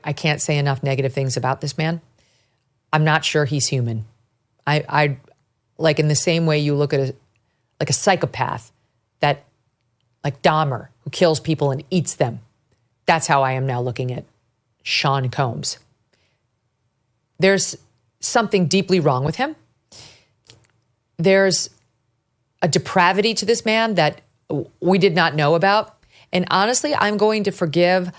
I can't say enough negative things about this man. I'm not sure he's human. I like in the same way you look at a psychopath that like Dahmer, who kills people and eats them. That's how I am now looking at Sean Combs. There's something deeply wrong with him. There's a depravity to this man that we did not know about. And honestly, I'm going to forgive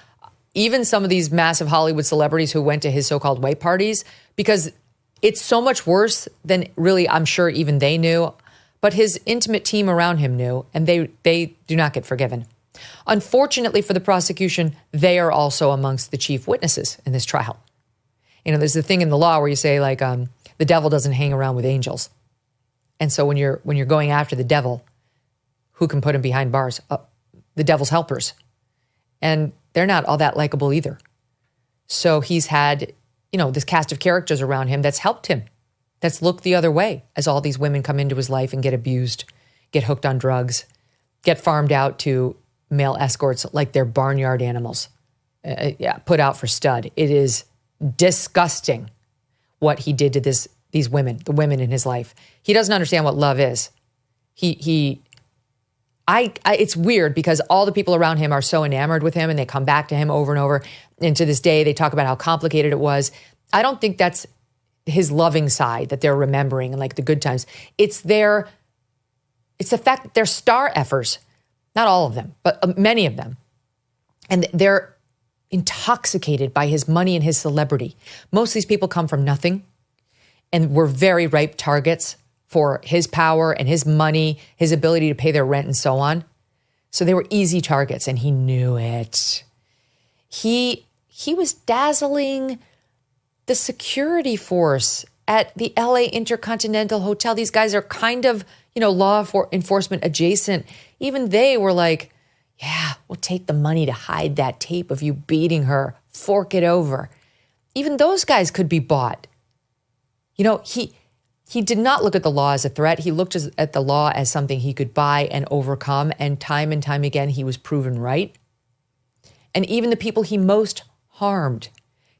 even some of these massive Hollywood celebrities who went to his so-called white parties, because it's so much worse than really I'm sure even they knew. But his intimate team around him knew, and they do not get forgiven. Unfortunately for the prosecution, they are also amongst the chief witnesses in this trial. You know, there's the thing in the law where you say like the devil doesn't hang around with angels. And so when you're going after the devil, who can put him behind bars? The devil's helpers. And they're not all that likable either. So he's had, you know, this cast of characters around him that's helped him, that's looked the other way as all these women come into his life and get abused, get hooked on drugs, get farmed out to male escorts like they're barnyard animals, put out for stud. It is disgusting what he did to these women, the women in his life. He doesn't understand what love is. It's weird because all the people around him are so enamored with him and they come back to him over and over. And to this day, they talk about how complicated it was. I don't think that's his loving side that they're remembering and like the good times. It's the fact that they're star effers, not all of them, but many of them. And they're intoxicated by his money and his celebrity. Most of these people come from nothing and were very ripe targets for his power and his money, his ability to pay their rent and so on. So they were easy targets and he knew it. He was dazzling the security force at the LA Intercontinental Hotel. These guys are kind of, you know, law enforcement adjacent. Even they were like, yeah, we'll take the money to hide that tape of you beating her, fork it over. Even those guys could be bought. You know, he did not look at the law as a threat. He looked at the law as something he could buy and overcome. And time again, he was proven right. And even the people he most harmed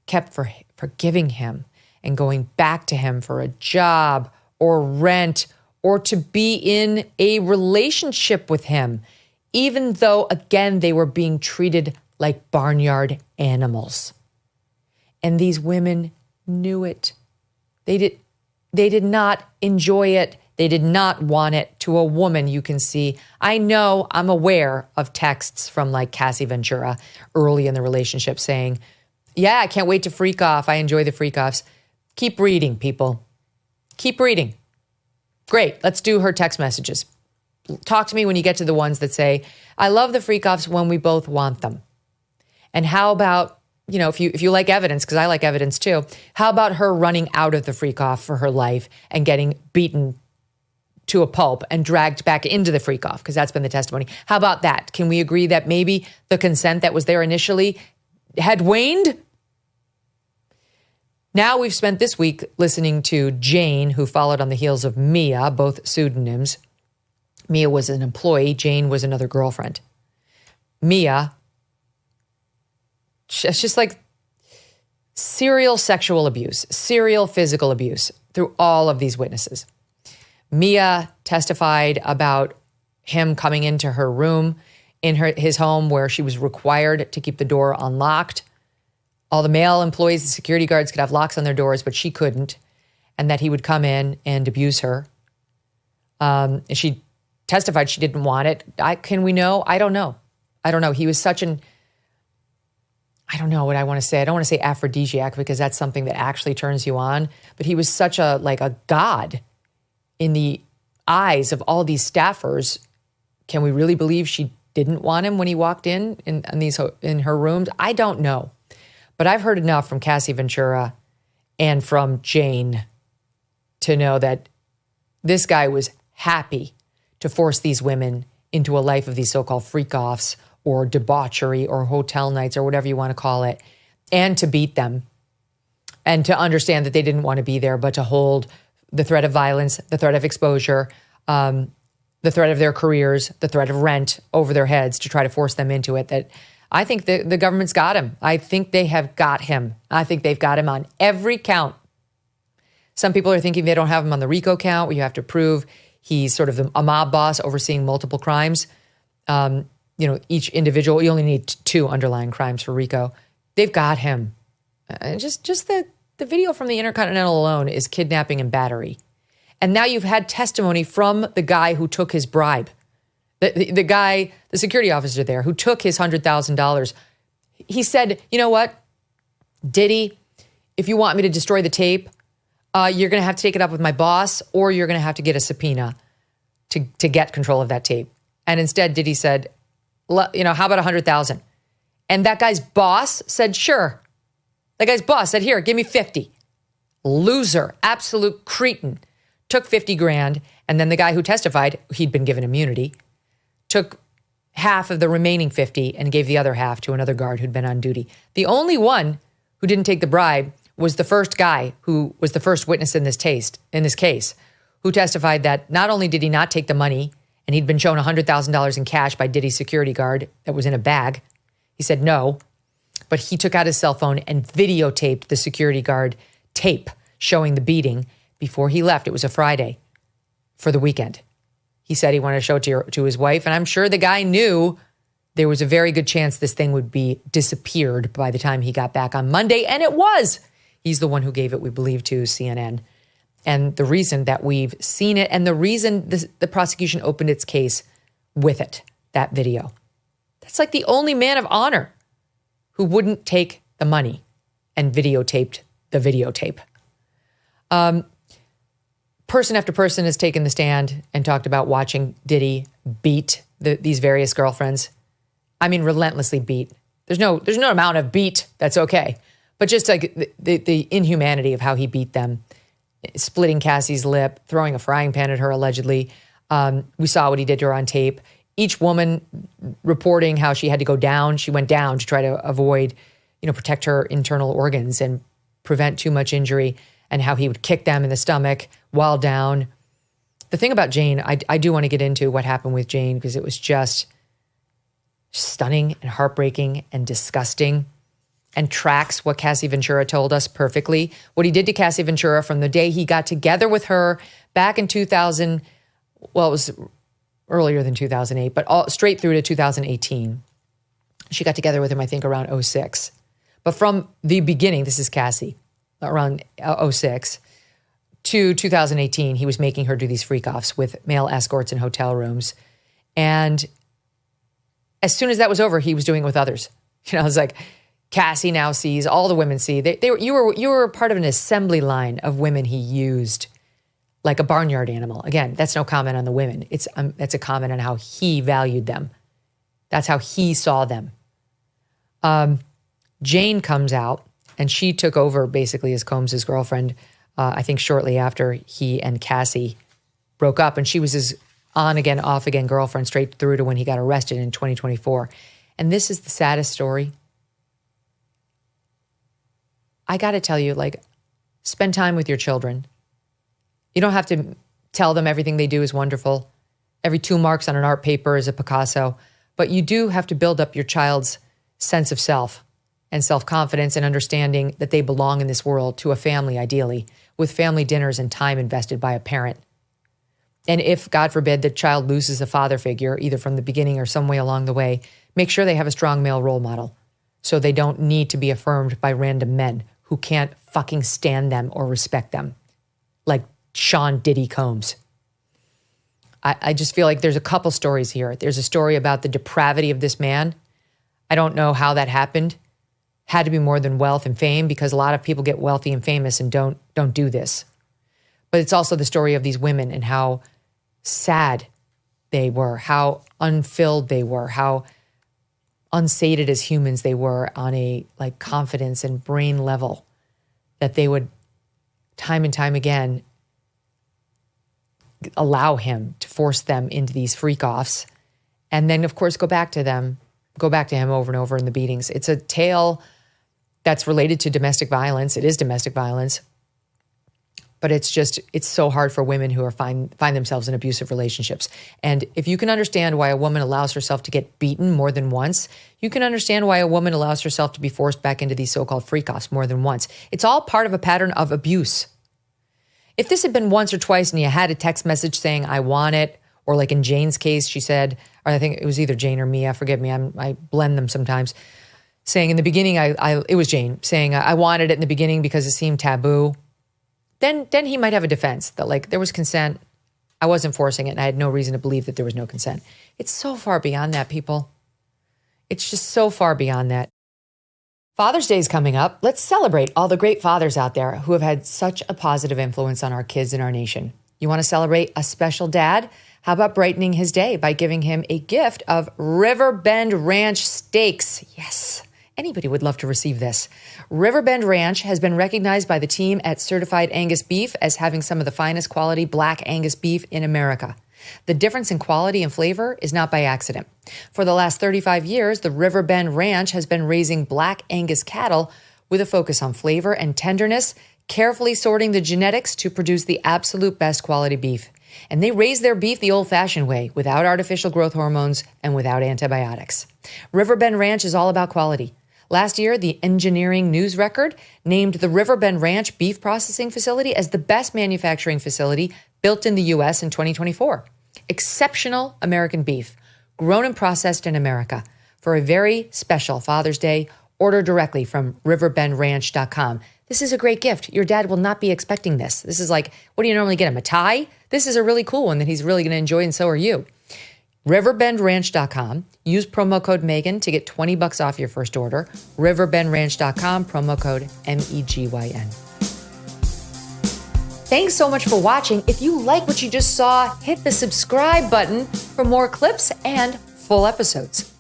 kept forgiving him and going back to him for a job or rent or to be in a relationship with him, even though, again, they were being treated like barnyard animals. And these women knew it. They did not enjoy it. They did not want it. To a woman, you can see. I'm aware of texts from like Cassie Ventura early in the relationship saying, yeah, I can't wait to freak off. I enjoy the freak offs. Keep reading, people. Keep reading. Great. Let's do her text messages. Talk to me when you get to the ones that say, I love the freak offs when we both want them. And how about, you know, if you like evidence, because I like evidence too, how about her running out of the freak off for her life and getting beaten to a pulp and dragged back into the freak off? Because that's been the testimony. How about that? Can we agree that maybe the consent that was there initially had waned? Now we've spent this week listening to Jane, who followed on the heels of Mia, both pseudonyms. Mia was an employee. Jane was another girlfriend. Mia, it's just like serial sexual abuse, serial physical abuse through all of these witnesses. Mia testified about him coming into her room in his home where she was required to keep the door unlocked. All the male employees, the security guards could have locks on their doors, but she couldn't, and that he would come in and abuse her. She testified she didn't want it. Can we know? I don't know. He was such an, I don't know what I want to say. I don't want to say aphrodisiac because that's something that actually turns you on, but he was such a god in the eyes of all these staffers. Can we really believe she didn't want him when he walked in her rooms? I don't know. But I've heard enough from Cassie Ventura and from Jane to know that this guy was happy to force these women into a life of these so-called freak-offs or debauchery or hotel nights or whatever you want to call it, and to beat them and to understand that they didn't want to be there, but to hold the threat of violence, the threat of exposure, the threat of their careers, the threat of rent over their heads to try to force them into it. That I think the government's got him. I think they have got him. I think they've got him on every count. Some people are thinking they don't have him on the RICO count, where you have to prove he's sort of a mob boss overseeing multiple crimes. Each individual, you only need 2 underlying crimes for RICO. They've got him. Just the video from the Intercontinental alone is kidnapping and battery. And now you've had testimony from the guy who took his bribe. The guy, the security officer there who took his $100,000. He said, you know what, Diddy, if you want me to destroy the tape, you're going to have to take it up with my boss, or you're going to have to get a subpoena to get control of that tape. And instead, Diddy said, how about 100,000? And that guy's boss said, sure. That guy's boss said, here, give me 50. Loser, absolute cretin, took 50 grand. And then the guy who testified, he'd been given immunity, took half of the remaining 50 and gave the other half to another guard who'd been on duty. The only one who didn't take the bribe was the first guy who was the first witness in this case, who testified that not only did he not take the money, and he'd been shown $100,000 in cash by Diddy's security guard that was in a bag. He said no, but he took out his cell phone and videotaped the security guard tape showing the beating before he left. It was a Friday for the weekend. He said he wanted to show it to his wife, and I'm sure the guy knew there was a very good chance this thing would be disappeared by the time he got back on Monday, and it was. He's the one who gave it, we believe, to CNN. And the reason that we've seen it, and the reason the prosecution opened its case with it, that video. That's like the only man of honor who wouldn't take the money and videotaped the videotape. Person after person has taken the stand and talked about watching Diddy beat these various girlfriends. I mean, relentlessly beat. There's no amount of beat that's okay. But just like the inhumanity of how he beat them, splitting Cassie's lip, throwing a frying pan at her allegedly. We saw what he did to her on tape. Each woman reporting how she had to go down. She went down to try to avoid, protect her internal organs and prevent too much injury, and how he would kick them in the stomach while down. The thing about Jane, I do want to get into what happened with Jane, because it was just stunning and heartbreaking and disgusting, and tracks what Cassie Ventura told us perfectly. What he did to Cassie Ventura from the day he got together with her back in 2000, well, it was earlier than 2008, but straight through to 2018. She got together with him, I think, around 06. But from the beginning, this is Cassie, around 06 to 2018, he was making her do these freak-offs with male escorts in hotel rooms. And as soon as that was over, he was doing it with others. It was like, Cassie now sees, all the women see. You were part of an assembly line of women he used like a barnyard animal. Again, that's no comment on the women. It's a comment on how he valued them. That's how he saw them. Jane comes out, and she took over basically as Combs' girlfriend, I think shortly after he and Cassie broke up. And she was his on-again, off-again girlfriend straight through to when he got arrested in 2024. And this is the saddest story. I got to tell you, spend time with your children. You don't have to tell them everything they do is wonderful. Every 2 marks on an art paper is a Picasso. But you do have to build up your child's sense of self and self-confidence and understanding that they belong in this world, to a family, ideally, with family dinners and time invested by a parent. And if, God forbid, the child loses a father figure, either from the beginning or some way along the way, make sure they have a strong male role model so they don't need to be affirmed by random men who can't fucking stand them or respect them, like Sean Diddy Combs. I just feel like there's a couple stories here. There's a story about the depravity of this man. I don't know how that happened. Had to be more than wealth and fame, because a lot of people get wealthy and famous and don't do this. But it's also the story of these women and how sad they were, how unfilled they were, how unsated as humans they were on a confidence and brain level, that they would time and time again allow him to force them into these freak-offs, and then of course go back to him over and over in the beatings. It's a tale that's related to domestic violence. It is domestic violence. But it's so hard for women who find themselves in abusive relationships. And if you can understand why a woman allows herself to get beaten more than once, you can understand why a woman allows herself to be forced back into these so-called freak-offs more than once. It's all part of a pattern of abuse. If this had been once or twice and you had a text message saying, I want it, or like in Jane's case, she said, or I think it was either Jane or Mia, forgive me, I blend them sometimes, saying in the beginning, it was Jane, saying, I wanted it in the beginning because it seemed taboo. Then he might have a defense that like there was consent. I wasn't forcing it and I had no reason to believe that there was no consent. It's so far beyond that, people. It's just so far beyond that. Father's Day is coming up. Let's celebrate all the great fathers out there who have had such a positive influence on our kids and our nation. You want to celebrate a special dad? How about brightening his day by giving him a gift of Riverbend Ranch steaks? Yes. Anybody would love to receive this. Riverbend Ranch has been recognized by the team at Certified Angus Beef as having some of the finest quality black Angus beef in America. The difference in quality and flavor is not by accident. For the last 35 years, the Riverbend Ranch has been raising black Angus cattle with a focus on flavor and tenderness, carefully sorting the genetics to produce the absolute best quality beef. And they raise their beef the old-fashioned way, without artificial growth hormones and without antibiotics. Riverbend Ranch is all about quality. Last year, the Engineering News Record named the Riverbend Ranch Beef Processing Facility as the best manufacturing facility built in the U.S. in 2024. Exceptional American beef, grown and processed in America. For a very special Father's Day, order directly from riverbendranch.com. This is a great gift. Your dad will not be expecting this. This is like, what do you normally get him, a tie? This is a really cool one that he's really going to enjoy, and so are you. riverbendranch.com. Use promo code Megyn to get $20 off your first order. riverbendranch.com, promo code MEGYN. Thanks so much for watching. If you like what you just saw, hit the subscribe button for more clips and full episodes.